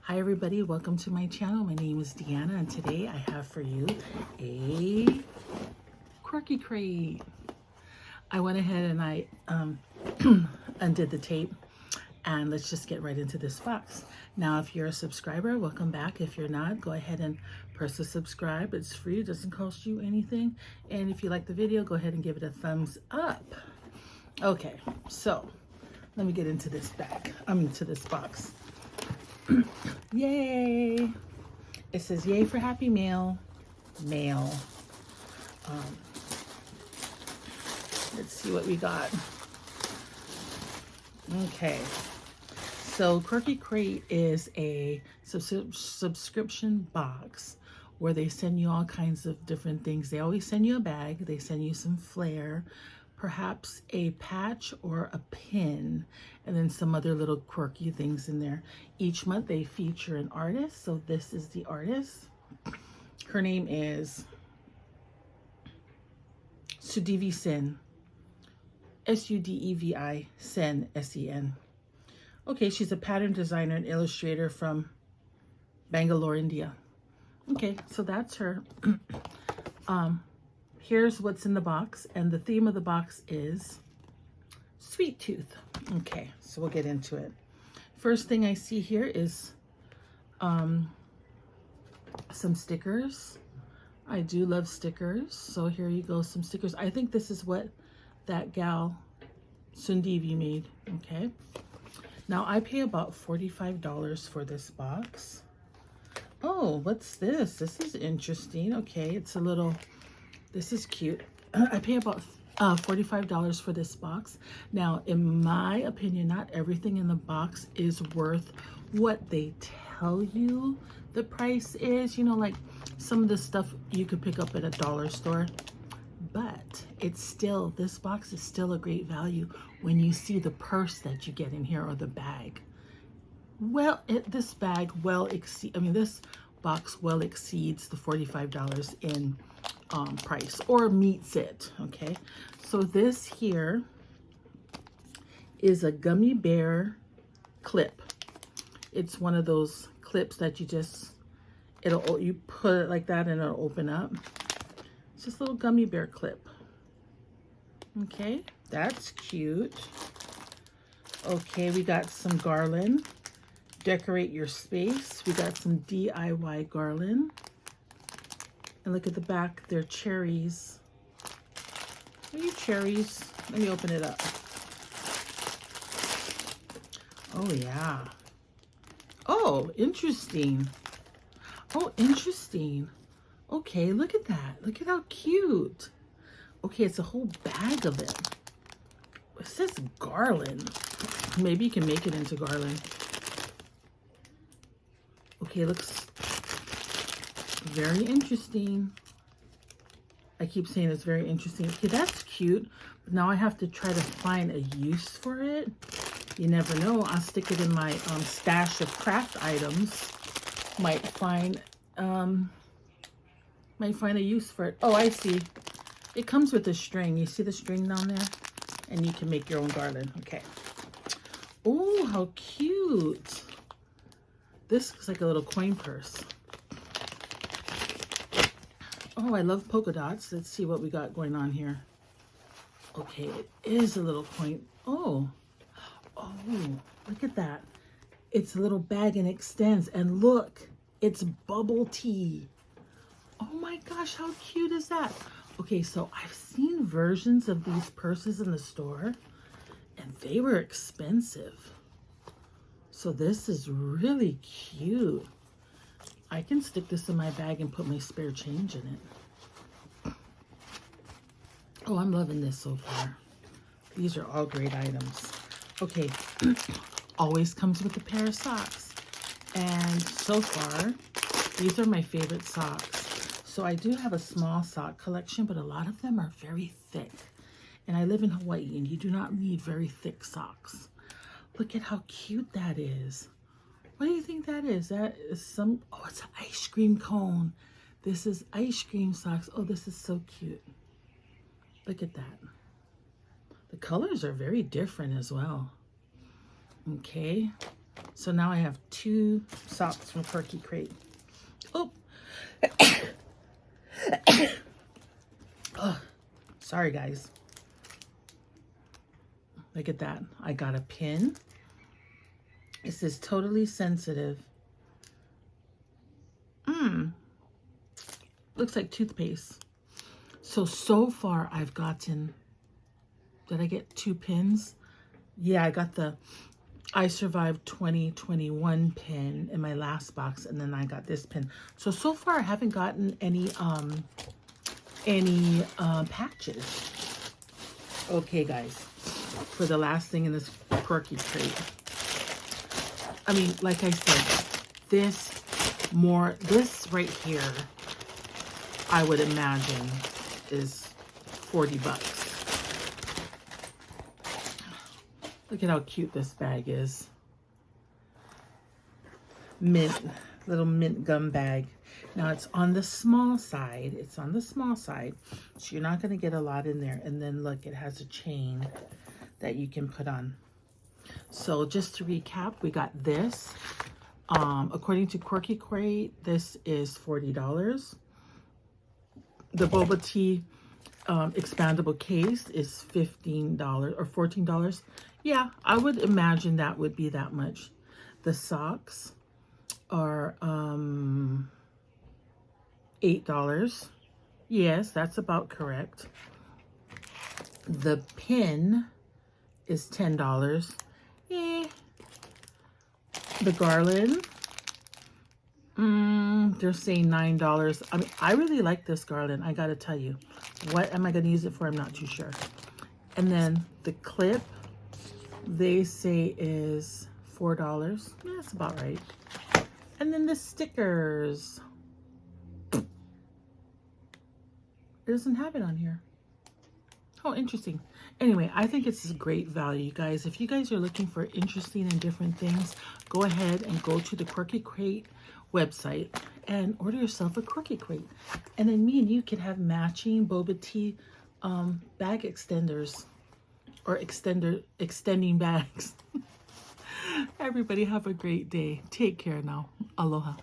Hi everybody, welcome to my channel. My name is Deanna and today I have for you a Quirky crate. I went ahead and I undid the tape and let's just get right into this box. Now if you're a subscriber, welcome back. If you're not, go ahead and press the subscribe. It's free, it doesn't cost you anything. And if you like the video, go ahead and give it a thumbs up. Okay, so let me get into this bag. Into this box. Yay! It says yay for happy mail. Let's see what we got. Okay, so Quirky Crate is a subscription box where they send you all kinds of different things. They always send you a bag, they send you some flair, perhaps a patch or a pin, and then some other little quirky things in there. Each month they feature an artist. So this is the artist. Her name is Sudevi Sen. S-U-D-E-V-I Sen, S-E-N. Okay, she's a pattern designer and illustrator from Bangalore, India. Okay, so that's her. Here's what's in the box, and the theme of the box is Sweet Tooth. Okay, so we'll get into it. First thing I see here is some stickers. I do love stickers, so here you go, some stickers. I think this is what that gal Sundevi made. Okay, now I pay about $45 for this box. Oh, what's this? This is interesting. Okay, it's a little, this is cute. I pay about $45 for this box. Now, in my opinion, not everything in the box is worth what they tell you the price is. You know, like some of the stuff you could pick up at a dollar store, but it's still, this box is still a great value when you see the purse that you get in here or the bag. Well, this bag this box well exceeds the $45 in price, or meets it. Okay, so this here is a gummy bear clip. It's one of those clips that you just, you put it like that and it'll open up. It's just a little gummy bear clip. Okay, that's cute. Okay, we got some Garland. Decorate your space. We got some DIY Garland. And look at the back, they're cherries. Are you cherries? Let me open it up. Oh yeah. Oh, interesting. Oh, interesting. Okay, look at that. Look at how cute. Okay, it's a whole bag of it. It says Garland. Maybe you can make it into Garland. Okay, looks very interesting. I keep saying it's very interesting. Okay, that's cute. But now I have to try to find a use for it. You never know. I'll stick it in my stash of craft items. Might find a use for it. Oh, I see. It comes with a string. You see the string down there? And you can make your own garland. Okay. Oh, how cute. This looks like a little coin purse. Oh, I love polka dots. Let's see what we got going on here. Okay, it is a little coin. Oh, look at that. It's a little bag and extends. And look, it's bubble tea. Oh my gosh, how cute is that? Okay, so I've seen versions of these purses in the store, and they were expensive. So this is really cute. I can stick this in my bag and put my spare change in it. Oh, I'm loving this so far. These are all great items. Okay, always comes with a pair of socks. And so far, these are my favorite socks. So I do have a small sock collection, but a lot of them are very thick. And I live in Hawaii, and you do not need very thick socks. Look at how cute that is. What do you think that is? That is oh, it's an ice cream cone. This is ice cream socks. Oh, this is so cute. Look at that. The colors are very different as well. Okay. So now I have 2 socks from Quirky Crate. Oh. Oh, sorry guys. Look at that. I got a pin. It says totally sensitive. Looks like toothpaste. So far I've gotten, did I get 2 pins? Yeah, I got the I Survived 2021 pin in my last box, and then I got this pin. So far I haven't gotten any patches. Okay guys, for the last thing in this Quirky Crate. I mean, like I said, this right here, I would imagine is 40 bucks. Look at how cute this bag is. Mint, little mint gum bag. Now it's on the small side. It's on the small side. So you're not going to get a lot in there. And then look, it has a chain that you can put on. So just to recap, we got this. According to Quirky Crate, this is $40. The boba tea expandable case is $15 or $14. Yeah, I would imagine that would be that much. The socks are $8. Yes, that's about correct. The pin is $10. The Garland, they're saying $9. I mean, I really like this Garland, I gotta tell you. What am I gonna use it for? I'm not too sure. And then the clip, they say is $4. Yeah, that's about right. And then the stickers. It doesn't have it on here. Oh, interesting. Anyway, I think it's a great value, you guys. If you guys are looking for interesting and different things, go ahead and go to the Quirky Crate website and order yourself a Quirky Crate. And then me and you can have matching boba tea bag extenders or extending bags. Everybody have a great day. Take care now. Aloha.